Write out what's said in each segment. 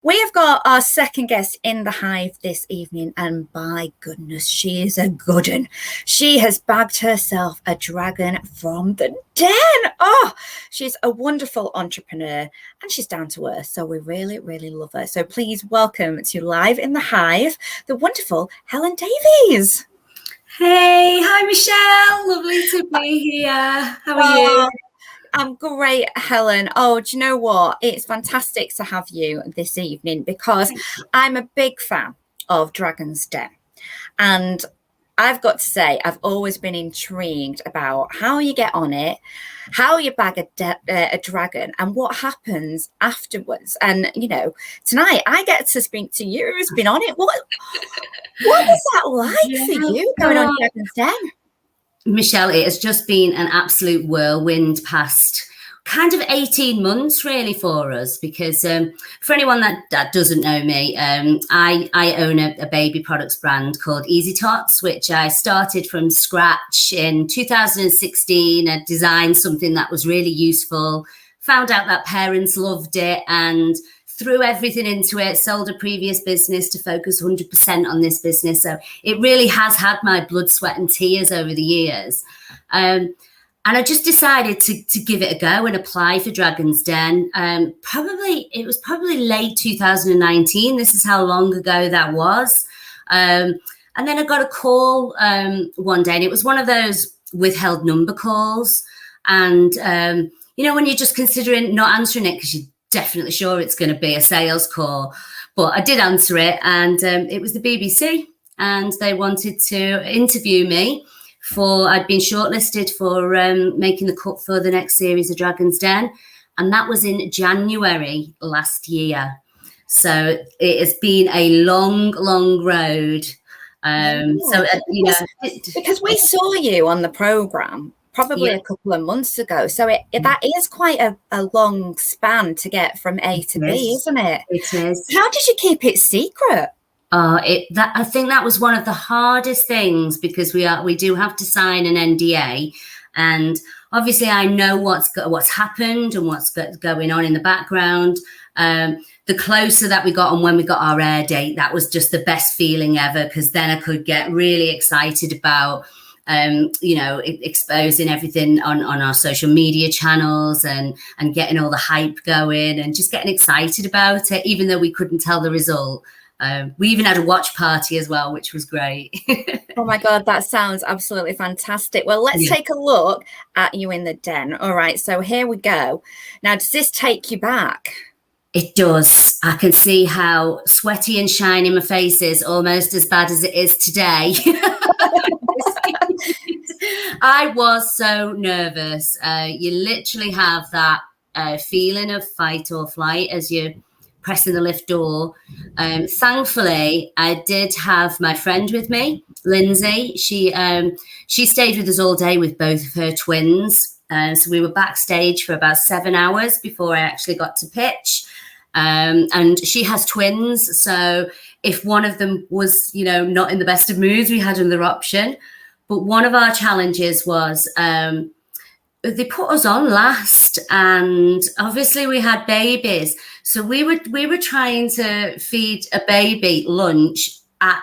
We have got our second guest in the Hive this evening, and by goodness, she is a good one. She has bagged herself a dragon from the den. Oh, she's a wonderful entrepreneur and she's down to earth. So we really, really love her. So please welcome to Live in the Hive, the wonderful Helen Davies. Hey, hi Michelle. Lovely to be here. How are you? I'm great, Helen. Oh, do you know what? It's fantastic to have you this evening because I'm a big fan of Dragon's Den. And I've got to say, I've always been intrigued about how you get on it, how you bag a dragon, and what happens afterwards. And, you know, tonight I get to speak to you who's been on it. What was that like for you going on Dragon's Den? Michelle, it has just been an absolute whirlwind past kind of 18 months really for us because for anyone that doesn't know me, I own a baby products brand called EasyTots, which I started from scratch in 2016. I designed something that was really useful, found out that parents loved it and threw everything into it, sold a previous business to focus 100% on this business. So it really has had my blood, sweat and tears over the years. And I just decided to give it a go and apply for Dragon's Den. It was probably late 2019. This is how long ago that was. And then I got a call one day and it was one of those withheld number calls. And, you know, when you're just considering not answering it because you definitely sure it's going to be a sales call, but I did answer it, and it was the BBC, and they wanted to interview me I'd been shortlisted for making the cut for the next series of Dragon's Den, and that was in January last year. So it has been a long road. Because we saw you on the programme probably a couple of months ago. So that is quite a long span to get from A to B, isn't it? It is. How did you keep it secret? I think that was one of the hardest things because we do have to sign an NDA, and obviously I know what's happened and what's going on in the background. The closer that we got on when we got our air date, that was just the best feeling ever, because then I could get really excited about exposing everything on our social media channels and getting all the hype going and just getting excited about it, even though we couldn't tell the result. We even had a watch party as well, which was great. Oh my God, that sounds absolutely fantastic. Well, let's take a look at you in the den. All right, so here we go. Now, does this take you back? It does. I can see how sweaty and shiny my face is, almost as bad as it is today. I was so nervous. You literally have that feeling of fight or flight as you're pressing the lift door. Thankfully, I did have my friend with me, Lindsay. She stayed with us all day with both of her twins. So we were backstage for about 7 hours before I actually got to pitch. And she has twins. So if one of them was, not in the best of moods, we had another option. But one of our challenges was they put us on last, and obviously we had babies. So we were trying to feed a baby lunch at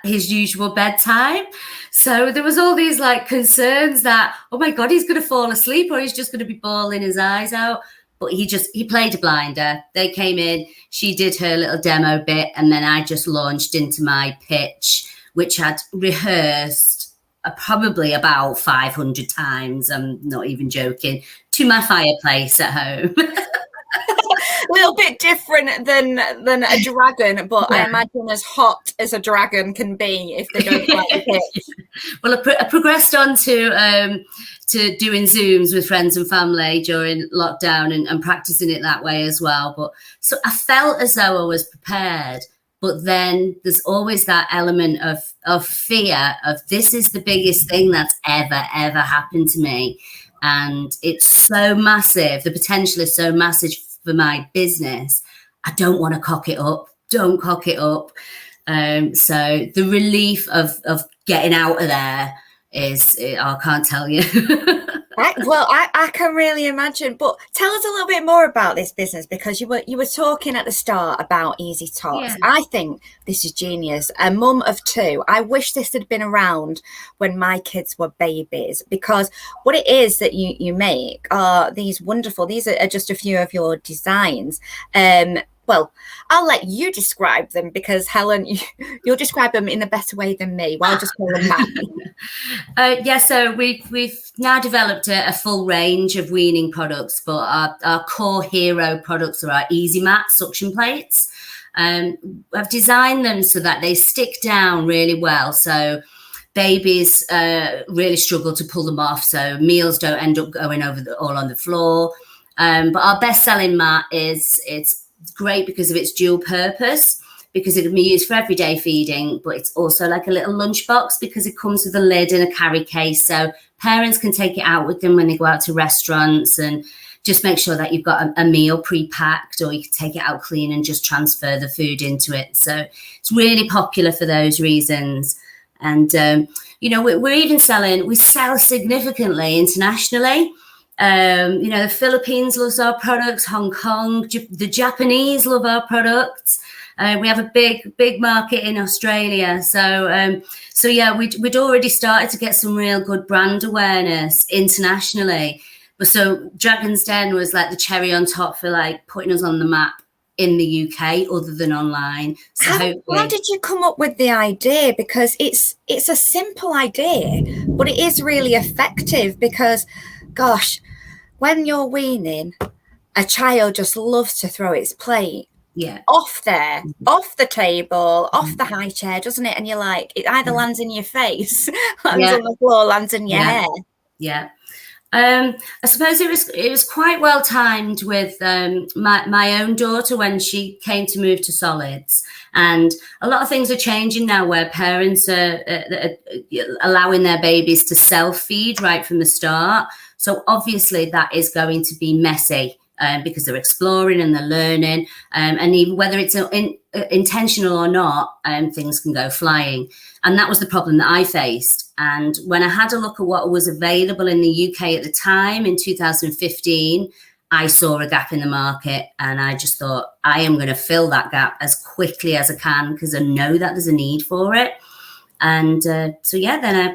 his usual bedtime. So there was all these concerns that, oh my God, he's going to fall asleep or he's just going to be bawling his eyes out. But he played a blinder. They came in, she did her little demo bit, and then I just launched into my pitch, which I'd rehearsed probably about 500 times. I'm not even joking, to my fireplace at home. A little bit different than a dragon, but I imagine as hot as a dragon can be if they don't like the pitch. Well, I progressed on to doing Zooms with friends and family during lockdown and practicing it that way as well. But so I felt as though I was prepared. But then there's always that element of fear of, this is the biggest thing that's ever happened to me. And it's so massive. The potential is so massive for my business. I don't want to cock it up. Don't cock it up. So the relief of getting out of there is, I can't tell you. I can really imagine. But tell us a little bit more about this business, because you were talking at the start about EasyTots. Yeah. I think this is genius. A mum of two. I wish this had been around when my kids were babies, because what it is that you make are these wonderful. These are just a few of your designs. Well, I'll let you describe them, because Helen, you'll describe them in a better way than me. Well, I'll just call them Yeah, so we've now developed a full range of weaning products, but our core hero products are our EasyMat suction plates. I've designed them so that they stick down really well, so babies really struggle to pull them off, so meals don't end up going all on the floor. But our best-selling mat it's great because of its dual purpose, because it can be used for everyday feeding, but it's also like a little lunchbox because it comes with a lid and a carry case, so parents can take it out with them when they go out to restaurants, and just make sure that you've got a meal pre-packed, or you can take it out clean and just transfer the food into it. So it's really popular for those reasons. And we're even we sell significantly internationally. The Philippines loves our products, Hong Kong, the Japanese love our products. We have a big market in Australia. So yeah, we'd already started to get some real good brand awareness internationally. But so Dragon's Den was like the cherry on top for like putting us on the map in the UK, other than online. So how did you come up with the idea? Because it's a simple idea, but it is really effective, because gosh, when you're weaning, a child just loves to throw its plate off the table, off the high chair, doesn't it? And you're like, it either lands in your face, lands on the floor, lands in your hair. Yeah. I suppose it was quite well timed with my own daughter when she came to move to solids, and a lot of things are changing now where parents are allowing their babies to self-feed right from the start. So obviously that is going to be messy because they're exploring and they're learning, and even whether it's intentional or not, things can go flying. And that was the problem that I faced. And when I had a look at what was available in the UK at the time in 2015, I saw a gap in the market, and I just thought, I am going to fill that gap as quickly as I can, because I know that there's a need for it. And then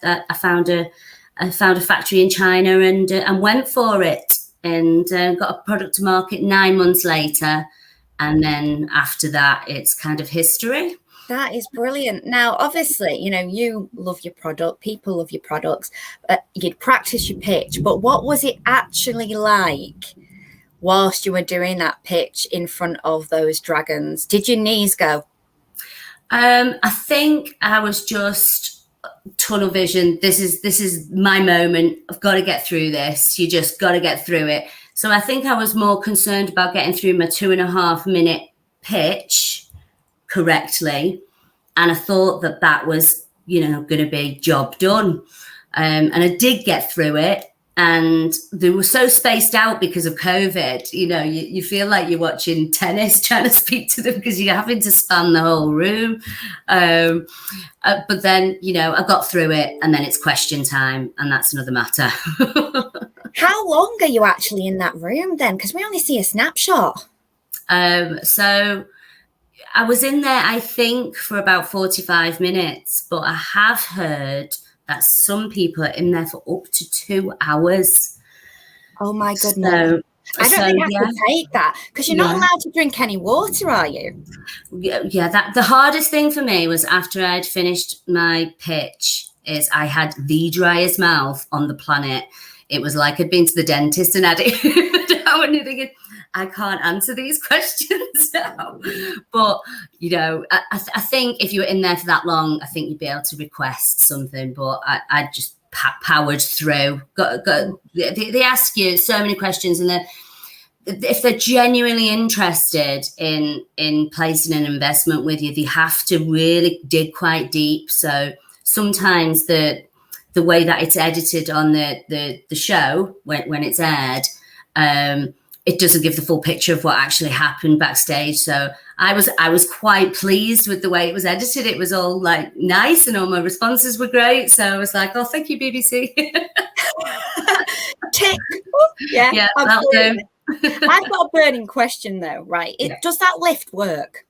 I found a factory in China and went for it, and got a product to market 9 months later. And then after that, it's kind of history. That is brilliant. Now, obviously, you love your product, people love your products, you'd practice your pitch, but what was it actually like whilst you were doing that pitch in front of those dragons? Did your knees go? I think I was just tunnel vision. This is my moment. I've got to get through this. You just got to get through it. So I think I was more concerned about getting through my 2.5 minute pitch correctly, and I thought that was going to be job done, and I did get through it, and they were so spaced out because of COVID. You feel like you're watching tennis trying to speak to them because you're having to span the whole room, but then I got through it, and then it's question time, and that's another matter. How long are you actually in that room then? Because we only see a snapshot. So I was in there, I think, for about 45 minutes, but I have heard that some people are in there for up to 2 hours. Oh my goodness. I don't think I could take that, because you're not allowed to drink any water, are you? Yeah, the hardest thing for me was after I'd finished my pitch is I had the driest mouth on the planet. It was like I'd been to the dentist and had it down and thinking, I can't answer these questions now. But, I think if you were in there for that long, I think you'd be able to request something. But I just powered through. They ask you so many questions, and if they're genuinely interested in placing an investment with you, they have to really dig quite deep. So sometimes the way that it's edited on the show when it's aired, it doesn't give the full picture of what actually happened backstage. So I was quite pleased with the way it was edited. It was all like nice, and all my responses were great. So I was like, oh, thank you, BBC. Tick. Yeah, Yeah, absolutely. I've got a burning question though, right? Does that lift work?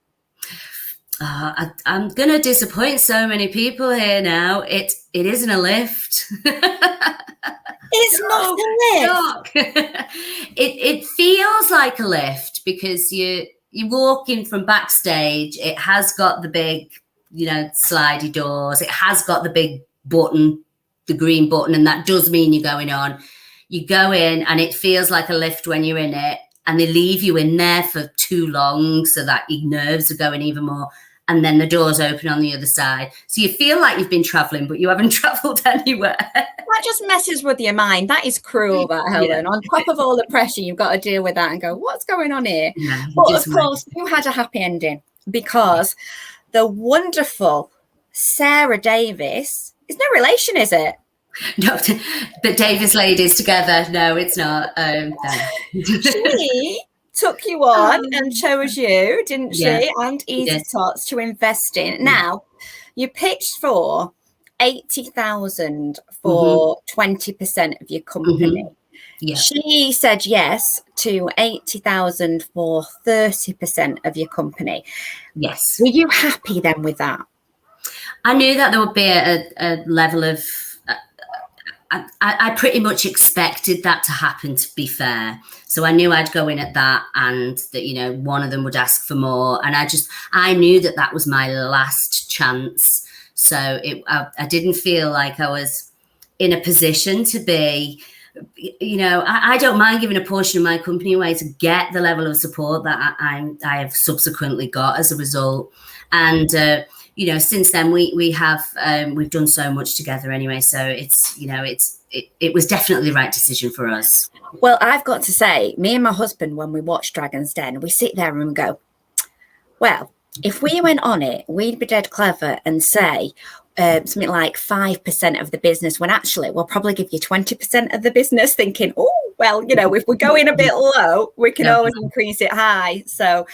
I'm going to disappoint so many people here now. It isn't a lift. It's not a lift. It feels like a lift because you're walking from backstage. It has got the big, slidey doors. It has got the big button, the green button, and that does mean you're going on. You go in and it feels like a lift when you're in it, and they leave you in there for too long so that your nerves are going even more. And then the doors open on the other side. So you feel like you've been traveling, but you haven't traveled anywhere. That just messes with your mind. That is cruel, that, Helen. On top of all the pressure, you've got to deal with that and go, what's going on here? Yeah, but of course, you had a happy ending because the wonderful Sarah Davies is no relation, is it? No, but Davies ladies together. No, it's not. No. She took you on and chose you, didn't she? And EasyTots to invest in. Now, you pitched for 80,000 for 20% of your company. She said yes to 80,000 for 30% of your company. Yes. Were you happy then with that? I knew that there would be a level of. I pretty much expected that to happen, to be fair. So I knew I'd go in at that, and that, one of them would ask for more. And I knew that was my last chance. So I didn't feel like I was in a position to be, I don't mind giving a portion of my company away to get the level of support that I have subsequently got as a result. And, since then we've done so much together anyway. So it was definitely the right decision for us. Well, I've got to say, me and my husband, when we watch Dragon's Den, we sit there and go, well, if we went on it, we'd be dead clever and say something like 5% of the business, when actually we'll probably give you 20% of the business, thinking, oh, well, if we go in a bit low, we can always increase it high. So,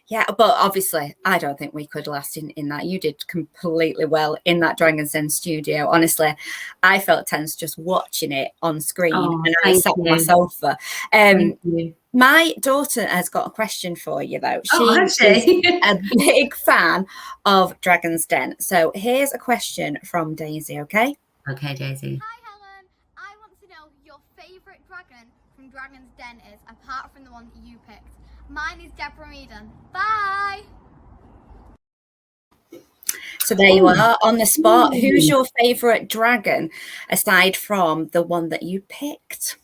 yeah, but obviously, I don't think we could last in that. You did completely well in that Dragon's Den studio. Honestly, I felt tense just watching it on screen, and I sat on my sofa. My daughter has got a question for you, though. She's a big fan of Dragon's Den. So here's a question from Daisy, okay? Okay, Daisy. Hi, Helen. I want to know who your favourite dragon from Dragon's Den is, apart from the one that you picked. Mine is Deborah Eden. Bye! So there you are on the spot. Who's your favourite dragon, aside from the one that you picked?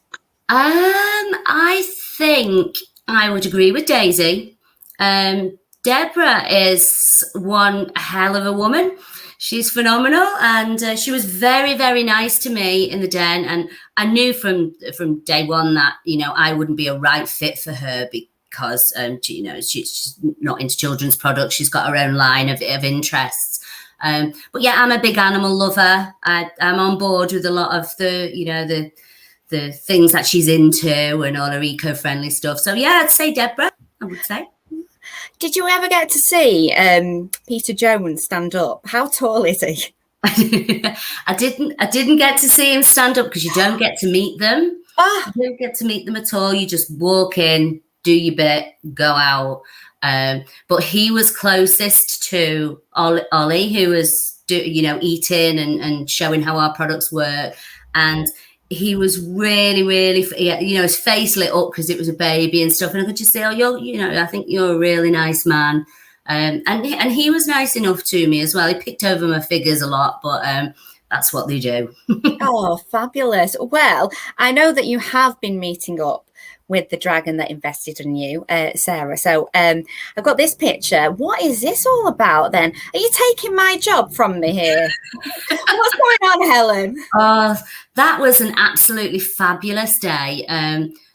I think I would agree with Daisy. Deborah is one hell of a woman. She's phenomenal, and she was very, very nice to me in the den. And I knew from day one that I wouldn't be a right fit for her because she's not into children's products. She's got her own line of interests. But yeah, I'm a big animal lover. I'm on board with a lot of the things that she's into and all her eco-friendly stuff. So yeah, I'd say Deborah, I would say. Did you ever get to see Peter Jones stand up? How tall is he? I didn't get to see him stand up because you don't get to meet them. You don't get to meet them at all. You just walk in, do your bit, go out. But he was closest to Ollie, who was eating and showing how our products work. And he was really, really, his face lit up because it was a baby and stuff. And I could just say, I think you're a really nice man. And he was nice enough to me as well. He picked over my figures a lot, but that's what they do. Oh, fabulous. Well, I know that you have been meeting up with the dragon that invested in you, Sarah. So I've got this picture. What is this all about then? Are you taking my job from me here? What's going on, Helen? Oh, that was an absolutely fabulous day.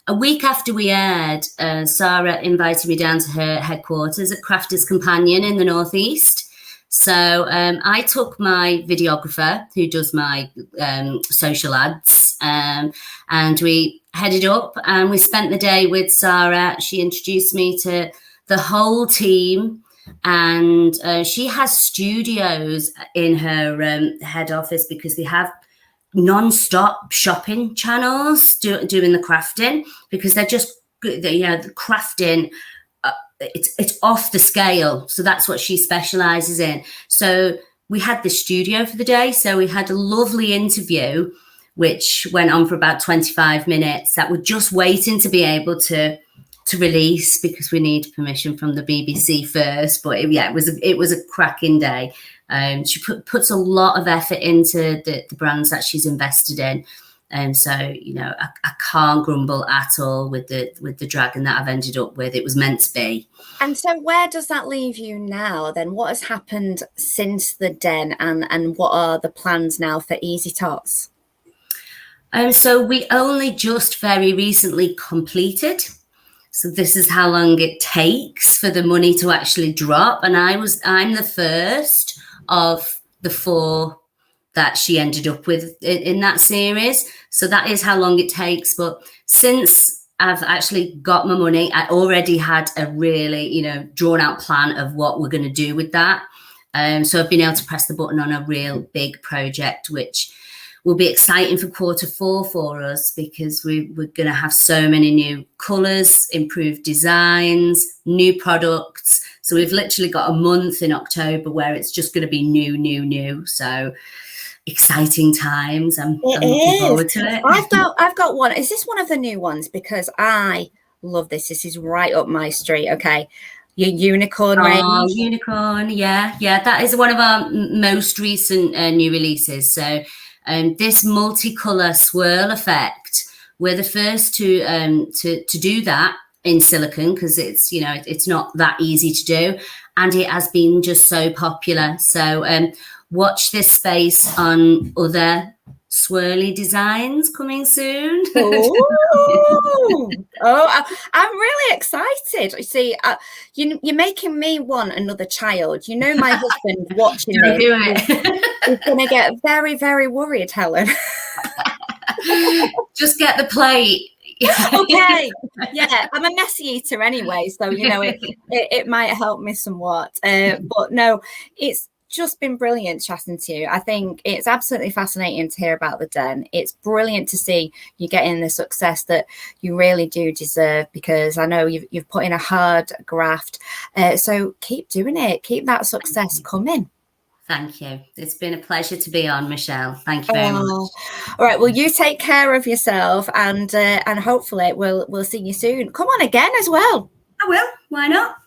A week after we aired, Sarah invited me down to her headquarters at Crafters Companion in the Northeast. So I took my videographer who does my social ads, and we headed up and we spent the day with Sarah. She introduced me to the whole team, and she has studios in her head office because they have non-stop shopping channels doing the crafting, because they're just, the crafting, it's off the scale. So that's what she specializes in. So we had the studio for the day. So we had a lovely interview, which went on for about 25 minutes, that we're just waiting to be able to release, because we need permission from the BBC first. But it was a cracking day. She puts a lot of effort into the brands that she's invested in. And so, I can't grumble at all with the dragon that I've ended up with. It was meant to be. And so where does that leave you now then? What has happened since the den, and what are the plans now for EasyTots? So we only just very recently completed. So this is how long it takes for the money to actually drop. And I'm the first of the 4 that she ended up with in that series. So that is how long it takes. But since I've actually got my money, I already had a really, drawn out plan of what we're going to do with that. So I've been able to press the button on a real big project, which will be exciting for Q4 for us, because we're going to have so many new colours, improved designs, new products. So we've literally got a month in October where it's just going to be new. So exciting times. I'm looking forward to it. I've got one. Is this one of the new ones? Because I love this. This is right up my street. Okay. Your unicorn range. Unicorn. Yeah. That is one of our most recent new releases. So this multicolour swirl effect, we're the first to do that in silicone, because it's, it's not that easy to do, and it has been just so popular. So watch this space on other swirly designs coming soon. I'm really excited. You see, you're making me want another child. My husband watching this is going to get very, very worried, Helen. Just get the plate. Okay. Yeah, I'm a messy eater anyway, so it might help me somewhat. But no, it's just been brilliant chatting to you. I think it's absolutely fascinating to hear about the den. It's brilliant to see you getting the success that you really do deserve, because I know you've put in a hard graft. So keep doing it. Keep that success coming. Thank you. It's been a pleasure to be on, Michelle. Thank you very much. All right. Well, you take care of yourself, and hopefully we'll see you soon. Come on again as well. I will. Why not?